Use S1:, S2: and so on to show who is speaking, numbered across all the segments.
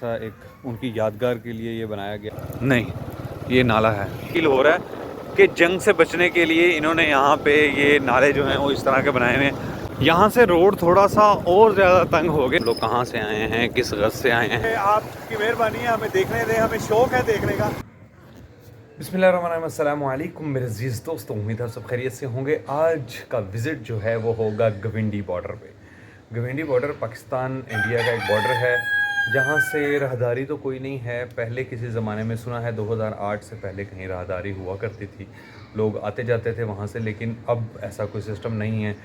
S1: सा एक उनकी यादगार के लिए ये बनाया गया। नहीं, ये नाला है। फील हो रहा है कि जंग से बचने के लिए इन्होंने यहाँ पे ये नाले जो हैं वो इस तरह के बनाए हुए हैं। यहाँ से रोड थोड़ा सा और ज़्यादा तंग हो गए। लोग कहाँ से आए हैं, किस गज़ से आए हैं,
S2: आपकी मेहरबानी है, हमें देखने दें, हमें शौक है देखने का।
S1: बिस्मिल्लाहिर्रहमानिर्रहीम, अस्सलाम वालेकुम मेरे अज़ीज़ दोस्तों, उम्मीद है सब खैरियत से होंगे। आज का विज़िट जो है वो होगा गविंडी बॉर्डर पे। गविंडी बॉर्डर पाकिस्तान इंडिया का एक बॉर्डर है जहाँ से राहदारी तो कोई नहीं है। पहले किसी ज़माने में सुना है 2008 से पहले कहीं राहदारी हुआ करती थी, लोग आते जाते थे वहाँ से, लेकिन अब ऐसा कोई सिस्टम नहीं है।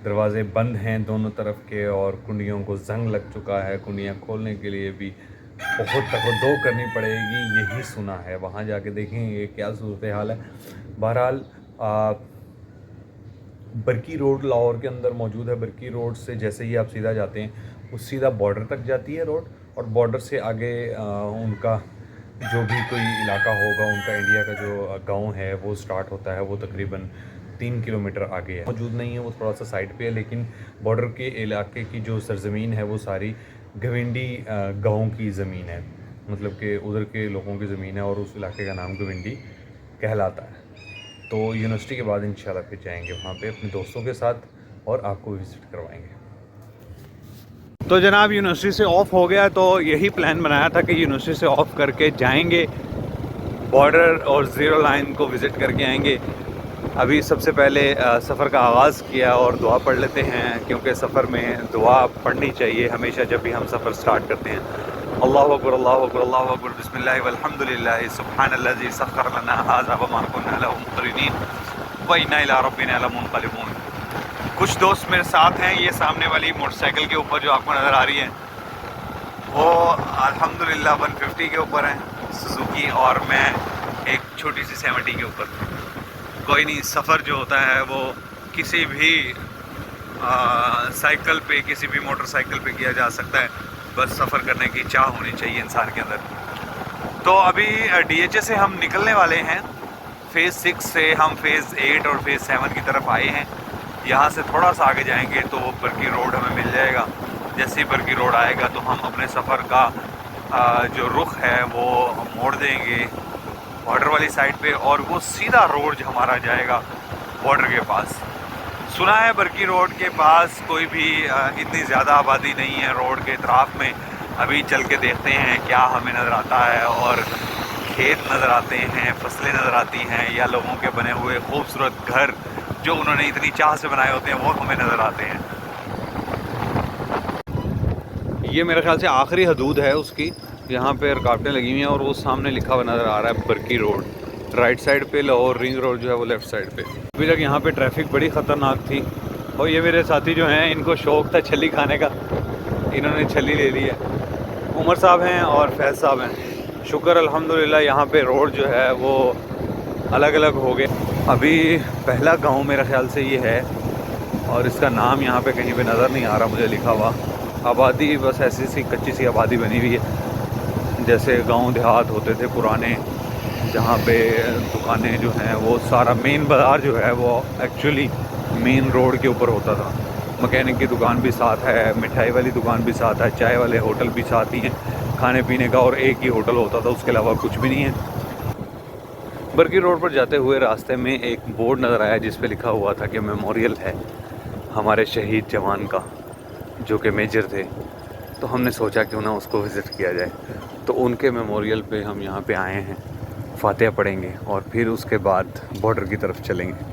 S1: दरवाज़े बंद हैं दोनों तरफ के और कुंडियों को जंग लग चुका है। कुंडियाँ खोलने के लिए भी बहुत तकद्दो करनी पड़ेगी, यही सुना है। वहाँ जाके देखेंगे क्या सूरत हाल है। बहरहाल बरकी रोड लाहौर के अंदर मौजूद है। बरकी रोड से जैसे ही आप सीधा जाते हैं वो सीधा बॉर्डर तक जाती है रोड, और बॉर्डर से आगे उनका जो भी कोई इलाका होगा, उनका इंडिया का जो गांव है वो स्टार्ट होता है। वो तकरीबन 3 किलोमीटर आगे है। मौजूद नहीं है, वो थोड़ा सा साइड पे है, लेकिन बॉर्डर के इलाके की जो सरजमीन है वो सारी गविंडी गांव की ज़मीन है, मतलब कि उधर के लोगों की ज़मीन है और उस इलाके का नाम गविंडी कहलाता है। तो यूनिवर्सिटी के बाद इंशाल्लाह फिर जाएंगे वहाँ पे अपने दोस्तों के साथ और आपको विज़िट करवाएंगे। तो जनाब यूनिवर्सिटी से ऑफ हो गया, तो यही प्लान बनाया था कि यूनिवर्सिटी से ऑफ करके जाएंगे बॉर्डर और ज़ीरो लाइन को विज़िट करके आएंगे। अभी सबसे पहले सफ़र का आगाज़ किया और दुआ पढ़ लेते हैं, क्योंकि सफ़र में दुआ पढ़नी चाहिए हमेशा जब भी हम सफ़र स्टार्ट करते हैं। अल्लाहु अकबर, अल्लाहु अकबर, अल्लाहु अकबर, बिस्मिल्लाह वल्हम्दुलिल्लाह, सुब्हानल्लाज़ी सख़्ख़र लना हाज़ा व मा कुन्ना लहू मुक़रिनीन व इन्ना इला रब्बिना लमुनक़लिबून। कुछ दोस्त मेरे साथ हैं। ये सामने वाली मोटरसाइकिल के ऊपर जो आपको नज़र आ रही है वो अल्हम्दुलिल्लाह 150 के ऊपर है सुजुकी, और मैं एक छोटी सी 70 के ऊपर। कोई नहीं, सफ़र जो होता है वो किसी भी साइकिल पे, किसी भी मोटरसाइकिल पे किया जा सकता है, बस सफ़र करने की चाह होनी चाहिए इंसान के अंदर। तो अभी DHA से हम निकलने वाले हैं। फ़ेज़ 6 से हम फ़ेज़ 8 और फ़ेज़ 7 की तरफ आए हैं। यहाँ से थोड़ा सा आगे जाएंगे तो बरकी रोड हमें मिल जाएगा। जैसे ही बरकी रोड आएगा तो हम अपने सफ़र का जो रुख है वो मोड़ देंगे बॉर्डर वाली साइड पे, और वो सीधा रोड हमारा जाएगा बॉर्डर के पास। सुना है बरकी रोड के पास कोई भी इतनी ज़्यादा आबादी नहीं है रोड के इतराफ़ में। अभी चल के देखते हैं क्या हमें नज़र आता है, और खेत नज़र आते हैं, फसलें नज़र आती हैं, या लोगों के बने हुए खूबसूरत घर जो उन्होंने इतनी चाह से बनाए होते हैं वो हमें नज़र आते हैं। ये मेरे ख्याल से आखिरी हदूद है उसकी, यहाँ पे रुकावटें लगी हुई हैं, और वो सामने लिखा हुआ नज़र आ रहा है बरकी रोड राइट साइड पे, लाहौर रिंग रोड जो है वो लेफ़्ट साइड पे। अभी तक यहाँ पे ट्रैफिक बड़ी ख़तरनाक थी, और ये मेरे साथी जो हैं इनको शौक़ था छली खाने का, इन्होंने छली ले ली है। उमर साहब हैं और फैज़ साहब हैं। शुक्र अल्हम्दुलिल्लाह यहाँ पे रोड जो है वो अलग अलग हो गए। अभी पहला गांव मेरे ख्याल से ये है, और इसका नाम यहाँ पे कहीं पे नज़र नहीं आ रहा मुझे लिखा हुआ। आबादी बस ऐसी सी कच्ची सी आबादी बनी हुई है, जैसे गांव देहात होते थे पुराने, जहाँ पे दुकानें जो हैं वो सारा मेन बाज़ार जो है वो एक्चुअली मेन रोड के ऊपर होता था। मकैनिक की दुकान भी साथ है, मिठाई वाली दुकान भी साथ है, चाय वाले होटल भी साथ ही हैं खाने पीने का, और एक ही होटल होता था, उसके अलावा कुछ भी नहीं है। बरकी रोड पर जाते हुए रास्ते में एक बोर्ड नज़र आया जिस पे लिखा हुआ था कि मेमोरियल है हमारे शहीद जवान का जो कि मेजर थे। तो हमने सोचा क्यों ना उसको विज़िट किया जाए। तो उनके मेमोरियल पे हम यहाँ पे आए हैं, फातिहा पढ़ेंगे और फिर उसके बाद बॉर्डर की तरफ चलेंगे।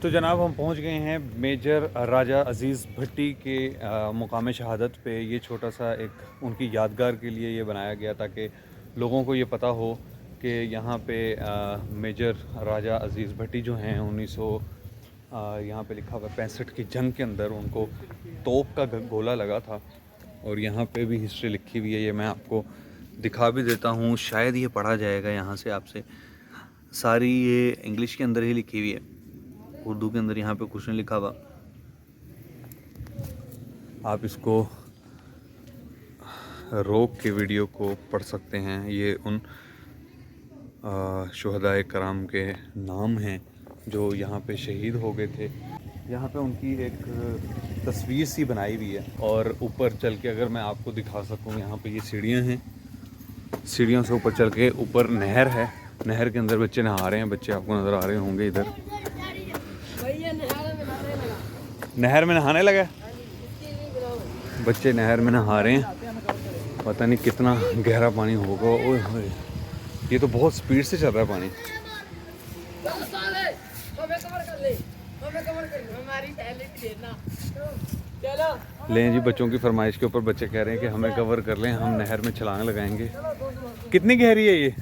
S1: तो जनाब हम पहुँच गए हैं मेजर राजा अज़ीज़ भट्टी के मुकाम शहादत पे। ये छोटा सा एक उनकी यादगार के लिए ये बनाया गया ताकि लोगों को ये पता हो कि यहाँ पे मेजर राजा अज़ीज़ भट्टी जो हैं 1900 यहाँ पे लिखा हुआ 65 की जंग के अंदर उनको तोप का गोला लगा था, और यहाँ पे भी हिस्ट्री लिखी हुई है। ये मैं आपको दिखा भी देता हूँ, शायद ये पढ़ा जाएगा यहाँ से आपसे। सारी ये इंग्लिश के अंदर ही लिखी हुई है, उर्दू के अंदर यहाँ पे कुछ नहीं लिखा हुआ। आप इसको रोक के वीडियो को पढ़ सकते हैं। ये उन शुहदाए कराम के नाम हैं जो यहाँ पे शहीद हो गए थे। यहाँ पे उनकी एक तस्वीर सी बनाई हुई है। और ऊपर चल के अगर मैं आपको दिखा सकूँ, यहाँ पे ये सीढ़ियाँ हैं, सीढ़ियों से ऊपर चल के ऊपर नहर है, नहर के अंदर बच्चे नहा रहे हैं। बच्चे आपको नज़र आ रहे होंगे इधर, नहर में नहाने लगा, बच्चे नहर में नहा रहे हैं। पता नहीं कितना गहरा पानी होगा। ओए होए, ये तो बहुत स्पीड से चल रहा है पानी। लें जी, बच्चों की फरमाइश के ऊपर बच्चे कह रहे हैं कि हमें कवर कर लें, हम नहर में छलांग लगाएंगे। कितनी गहरी है ये?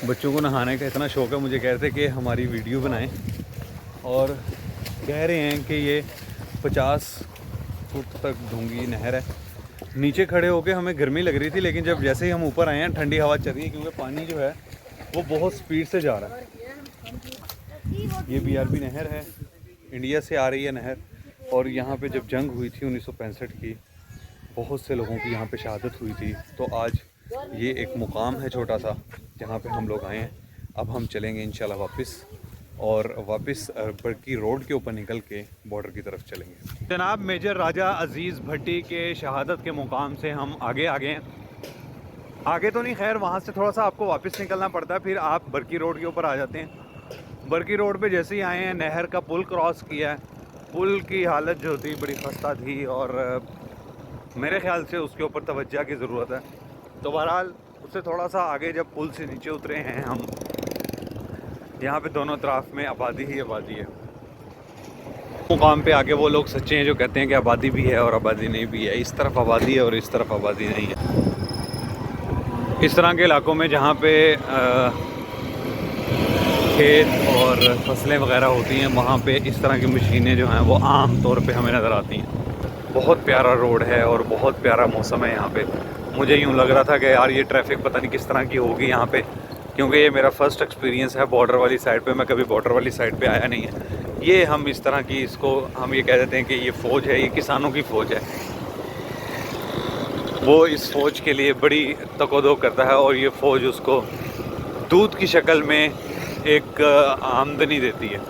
S1: बच्चों को नहाने का इतना शौक़ है, मुझे कह रहे थे कि हमारी वीडियो बनाएं, और कह रहे हैं कि ये 50 फुट तक डूंगी नहर है। नीचे खड़े होके हमें गर्मी लग रही थी, लेकिन जब जैसे ही हम ऊपर आए हैं ठंडी हवा चल रही है, क्योंकि पानी जो है वो बहुत स्पीड से जा रहा है। ये BRB नहर है, इंडिया से आ रही है नहर। और यहाँ पे जब जंग हुई थी 1965 की, बहुत से लोगों की यहाँ पे शहादत हुई थी। तो आज ये एक मुकाम है छोटा सा जहाँ पे हम लोग आए हैं। अब हम चलेंगे इंशाल्लाह वापस, और वापस बरकी रोड के ऊपर निकल के बॉर्डर की तरफ चलेंगे। जनाब मेजर राजा अजीज़ भट्टी के शहादत के मुकाम से हम आगे हैं। आगे तो नहीं, खैर वहाँ से थोड़ा सा आपको वापस निकलना पड़ता है, फिर आप बरकी रोड के ऊपर आ जाते हैं। बरकी रोड पे जैसे ही आए हैं, नहर का पुल क्रॉस किया है। पुल की हालत जो थी बड़ी खस्ता थी, और मेरे ख्याल से उसके ऊपर तवज्जो की ज़रूरत है। तो बहरहाल उससे थोड़ा सा आगे जब पुल से नीचे उतरे हैं हम, यहाँ पे दोनों तरफ में आबादी ही आबादी है। मुकाम पे आके वो लोग सच्चे हैं जो कहते हैं कि आबादी भी है और आबादी नहीं भी है। इस तरफ आबादी है और इस तरफ आबादी नहीं है। इस तरह के इलाकों में जहाँ पे खेत और फसलें वगैरह होती हैं, वहाँ पे इस तरह की मशीनें जो हैं वो आम तौर पे हमें नज़र आती हैं। बहुत प्यारा रोड है और बहुत प्यारा मौसम है यहाँ पे। मुझे यूँ लग रहा था कि यार ये ट्रैफिक पता नहीं किस तरह की होगी यहाँ पे, क्योंकि ये मेरा फ़र्स्ट एक्सपीरियंस है बॉर्डर वाली साइड पे। मैं कभी बॉर्डर वाली साइड पे आया नहीं है। ये हम इस तरह की, इसको हम ये कह देते हैं कि ये फ़ौज है, ये किसानों की फ़ौज है। वो इस फ़ौज के लिए बड़ी तकोदो करता है, और ये फ़ौज उसको दूध की शक्ल में एक आमदनी देती है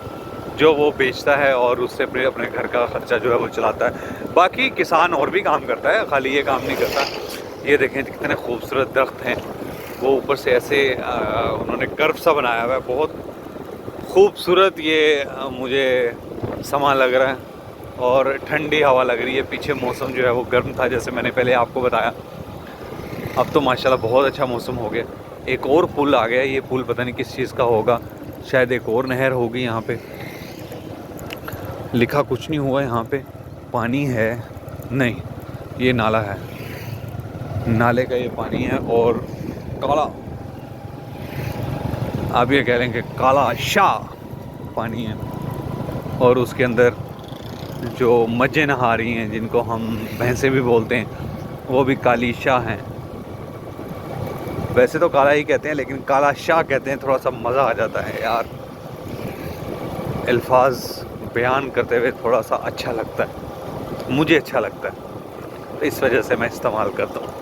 S1: जो वो बेचता है, और उससे अपने घर का ख़र्चा जो है वो चलाता है। बाकी किसान और भी काम करता है, खाली ये काम नहीं करता। ये देखें कितने खूबसूरत दरख्त हैं, वो ऊपर से ऐसे उन्होंने कर्व सा बनाया हुआ है, बहुत खूबसूरत। ये मुझे समा लग रहा है, और ठंडी हवा लग रही है। पीछे मौसम जो है वो गर्म था, जैसे मैंने पहले आपको बताया। अब तो माशाल्लाह बहुत अच्छा मौसम हो गया। एक और पुल आ गया, ये पुल पता नहीं किस चीज़ का होगा, शायद एक और नहर होगी। यहाँ पे लिखा कुछ नहीं हुआ, यहाँ पे पानी है नहीं, ये नाला है, नाले का ये पानी है, और काला, आप ये कह रहे हैं कि काला शाह पानी है। और उसके अंदर जो मज्जें नहा रही हैं, जिनको हम भैंसे भी बोलते हैं, वो भी काली शाह हैं। वैसे तो काला ही कहते हैं, लेकिन काला शाह कहते हैं, थोड़ा सा मज़ा आ जाता है यार, अल्फाज बयान करते हुए थोड़ा सा अच्छा लगता है, मुझे अच्छा लगता है, तो इस वजह से मैं इस्तेमाल करता हूँ।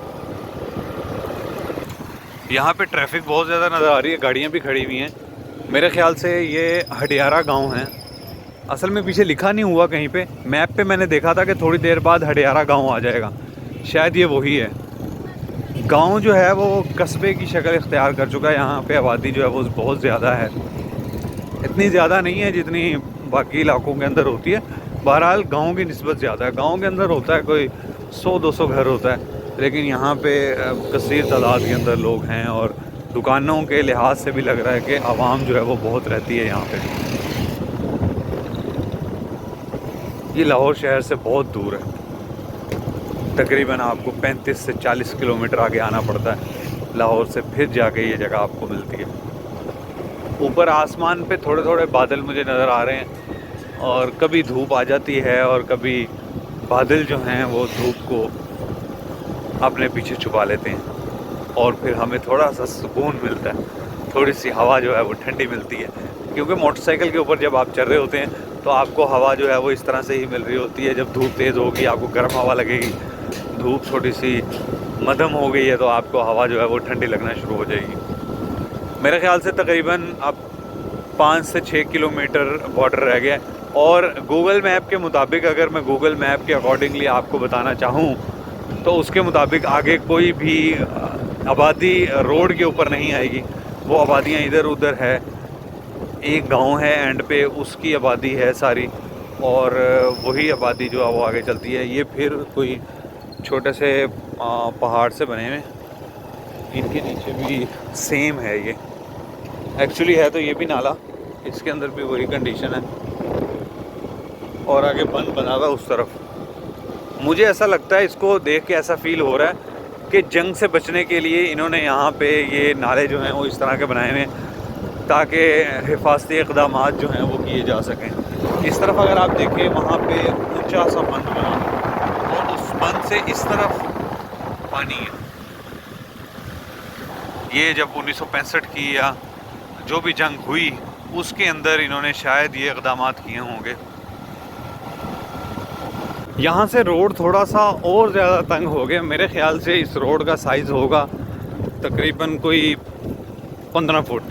S1: यहाँ पे ट्रैफिक बहुत ज़्यादा नज़र आ रही है, गाड़ियाँ भी खड़ी हुई हैं। मेरे ख्याल से ये हडियारा गांव है। असल में पीछे लिखा नहीं हुआ कहीं पे, मैप पे मैंने देखा था कि थोड़ी देर बाद हडियारा गांव आ जाएगा, शायद ये वही है। गांव जो है वो कस्बे की शक्ल इख्तियार कर चुका है। यहाँ पे आबादी जो है वो बहुत ज़्यादा है, इतनी ज़्यादा नहीं है जितनी बाकी इलाकों के अंदर होती है। बहरहाल गाँव की निस्बत ज़्यादा है। गाँव के अंदर होता है कोई 100-200 घर होता है, लेकिन यहाँ पे कसीर तादाद के अंदर लोग हैं, और दुकानों के लिहाज से भी लग रहा है कि आवाम जो है वो बहुत रहती है यहाँ पे। ये लाहौर शहर से बहुत दूर है, तकरीबन आपको 35 से 40 किलोमीटर आगे आना पड़ता है लाहौर से, फिर जाके ये जगह आपको मिलती है। ऊपर आसमान पे थोड़े थोड़े बादल मुझे नज़र आ रहे हैं, और कभी धूप आ जाती है और कभी बादल जो हैं वो धूप को अपने पीछे छुपा लेते हैं, और फिर हमें थोड़ा सा सुकून मिलता है, थोड़ी सी हवा जो है वो ठंडी मिलती है। क्योंकि मोटरसाइकिल के ऊपर जब आप चल रहे होते हैं तो आपको हवा जो है वो इस तरह से ही मिल रही होती है। जब धूप तेज़ होगी आपको गर्म हवा लगेगी, धूप थोड़ी सी मध्यम हो गई है तो आपको हवा जो है वो ठंडी लगना शुरू हो जाएगी। मेरे ख्याल से तकरीबन अब 5 से 6 किलोमीटर बॉर्डर रह गया है। और गूगल मैप के मुताबिक, अगर मैं गूगल मैप के अकॉर्डिंगली आपको बताना चाहूँ तो उसके मुताबिक आगे कोई भी आबादी रोड के ऊपर नहीं आएगी। वो आबादियाँ इधर उधर है, एक गांव है एंड पे, उसकी आबादी है सारी, और वही आबादी जो है वो आगे चलती है। ये फिर कोई छोटे से पहाड़ से बने हुए, इनके नीचे भी सेम है ये। एक्चुअली है तो ये भी नाला, इसके अंदर भी वही कंडीशन है और आगे बंद बना हुआ है उस तरफ। मुझे ऐसा लगता है, इसको देख के ऐसा फील हो रहा है कि जंग से बचने के लिए इन्होंने यहाँ पे ये नाले जो हैं वो इस तरह के बनाए हुए हैं ताकि हिफाजती इक़दाम जो हैं वो किए जा सकें। इस तरफ अगर आप देखें वहाँ पे ऊंचा सा बंद बना और उस बंद से इस तरफ पानी है। ये जब 1965 की या जो भी जंग हुई उसके अंदर इन्होंने शायद ये इक़दाम किए होंगे। यहाँ से रोड थोड़ा सा और ज़्यादा तंग हो गया। मेरे ख़्याल से इस रोड का साइज़ होगा तकरीबन कोई 15 फुट।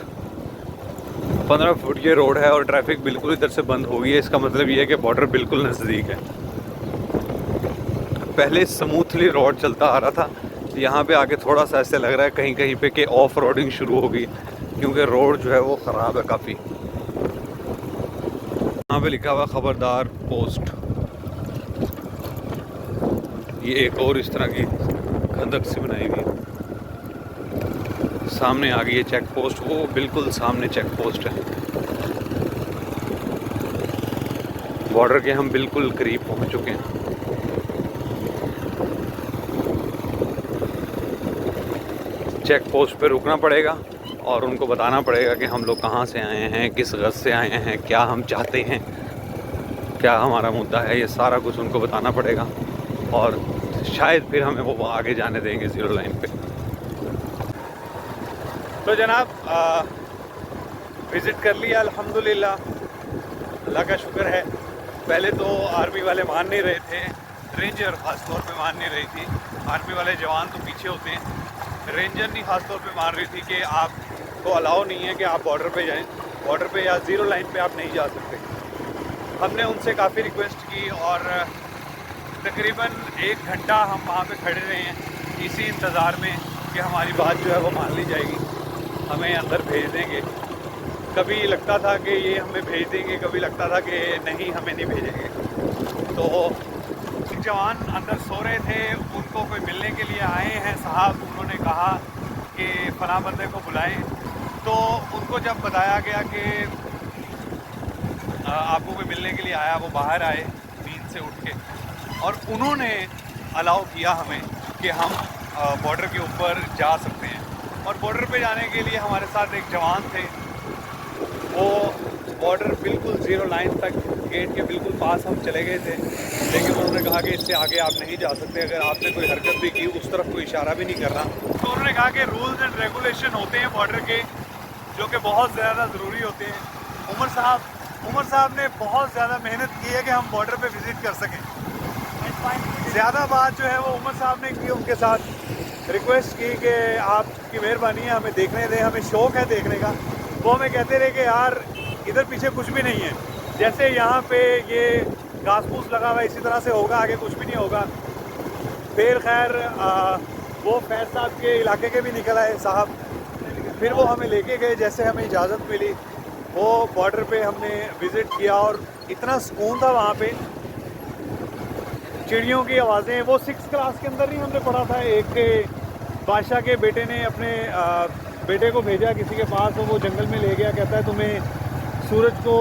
S1: 15 फुट ये रोड है और ट्रैफिक बिल्कुल इधर से बंद हो गई है। इसका मतलब ये है कि बॉर्डर बिल्कुल नज़दीक है। पहले स्मूथली रोड चलता आ रहा था, यहाँ पे आके थोड़ा सा ऐसे लग रहा है कहीं कहीं पे कि ऑफ रोडिंग शुरू हो गई, क्योंकि रोड जो है वो ख़राब है काफ़ी। यहाँ पे लिखा हुआ खबरदार पोस्ट। ये एक और इस तरह की खंदक सी बनाई हुई है। सामने आ गई है चेक पोस्ट, वो बिल्कुल सामने चेक पोस्ट है। बॉर्डर के हम बिल्कुल करीब पहुंच चुके हैं। चेक पोस्ट पे रुकना पड़ेगा और उनको बताना पड़ेगा कि हम लोग कहाँ से आए हैं, किस गज़ से आए हैं, क्या हम चाहते हैं, क्या हमारा मुद्दा है, ये सारा कुछ उनको बताना पड़ेगा और शायद फिर हमें वो आगे जाने देंगे ज़ीरो लाइन पे। तो जनाब विज़िट कर लिया अल्हम्दुलिल्लाह, अल्लाह का शुक्र है। पहले तो आर्मी वाले मान नहीं रहे थे, रेंजर ख़ास तौर पे मान नहीं रही थी। आर्मी वाले जवान तो पीछे होते हैं, रेंजर नहीं ख़ास तौर पे मान रही थी कि आपको अलाउ नहीं है कि आप बॉर्डर पे जाएं, बॉर्डर पे या ज़ीरो लाइन पे आप नहीं जा सकते। हमने उनसे काफ़ी रिक्वेस्ट की और तकरीबन 1 घंटा हम वहाँ पे खड़े रहे हैं इसी इंतज़ार में कि हमारी बात जो है वो मान ली जाएगी, हमें अंदर भेज देंगे। कभी लगता था कि ये हमें भेज देंगे, कभी लगता था कि नहीं हमें नहीं भेजेंगे। तो जवान अंदर सो रहे थे, उनको कोई मिलने के लिए आए हैं साहब, उन्होंने कहा कि फलां बंदे को बुलाएं। तो उनको जब बताया गया कि आपको कोई मिलने के लिए आया, वो बाहर आए नींद से उठ के और उन्होंने अलाउ किया हमें कि हम बॉर्डर के ऊपर जा सकते हैं। और बॉर्डर पे जाने के लिए हमारे साथ एक जवान थे, वो बॉर्डर बिल्कुल ज़ीरो लाइन तक गेट के बिल्कुल पास हम चले गए थे, लेकिन उन्होंने कहा कि इससे आगे आप नहीं जा सकते। अगर आपने कोई हरकत भी की, उस तरफ कोई इशारा भी नहीं करना। तो उन्होंने कहा कि रूल्स एंड रेगुलेशन होते हैं बॉर्डर के, जो कि बहुत ज़्यादा ज़रूरी होते हैं। उमर साहब ने बहुत ज़्यादा मेहनत की है कि हम बॉर्डर पे विज़िट कर सकें। ज़्यादा बात जो है वो उमर साहब ने की, उनके साथ रिक्वेस्ट की कि आपकी मेहरबानी है, हमें देखने दें, हमें शौक़ है देखने का। वो हमें कहते रहे कि यार इधर पीछे कुछ भी नहीं है, जैसे यहाँ पे ये घास फूस लगा हुआ है इसी तरह से होगा, आगे कुछ भी नहीं होगा। फिर खैर वो फैज़ साहब के इलाके के भी निकल आए साहब, फिर वो हमें लेके गए जैसे हमें इजाज़त मिली। वो बॉर्डर पे हमने विज़िट किया और इतना सुकून था वहाँ पे, चिड़ियों की आवाज़ें। वो 6th क्लास के अंदर ही हमने पढ़ा था। एक बादशाह के बेटे ने अपने बेटे को भेजा किसी के पास, तो वो जंगल में ले गया, कहता है तुम्हें सूरज को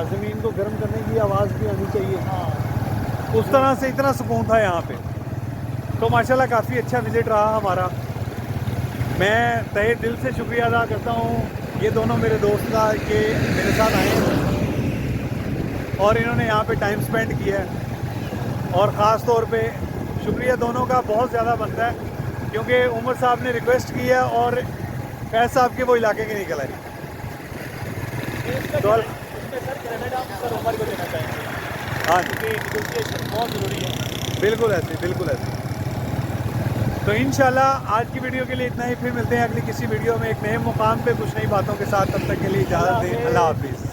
S1: ज़मीन को गर्म करने की आवाज़ भी आनी चाहिए। उस तरह से इतना सुकून था यहाँ पे। तो माशाल्लाह काफ़ी अच्छा विज़िट रहा हमारा। मैं तहे दिल से शुक्रिया अदा करता हूँ ये दोनों मेरे दोस्त का कि मेरे साथ आए हैं और इन्होंने यहाँ पे टाइम स्पेंड किया है। और ख़ास तौर पे शुक्रिया दोनों का बहुत ज़्यादा बनता है, क्योंकि उमर साहब ने रिक्वेस्ट की है और फैज़ साहब के वो इलाके के निकल आए। तो
S3: सर कनाडा सर उमर को देना चाहेंगे
S2: हाँ जी,
S3: क्योंकि नेगोशिएशन बहुत ज़रूरी है।
S2: बिल्कुल ऐसे, बिल्कुल ऐसे। तो इंशाल्लाह आज की वीडियो के लिए इतना ही, फिर मिलते हैं अगली किसी वीडियो में एक नए मुकाम पे कुछ नई बातों के साथ। तब तक के लिए इजाज़त दें, अल्लाह हाफिज़।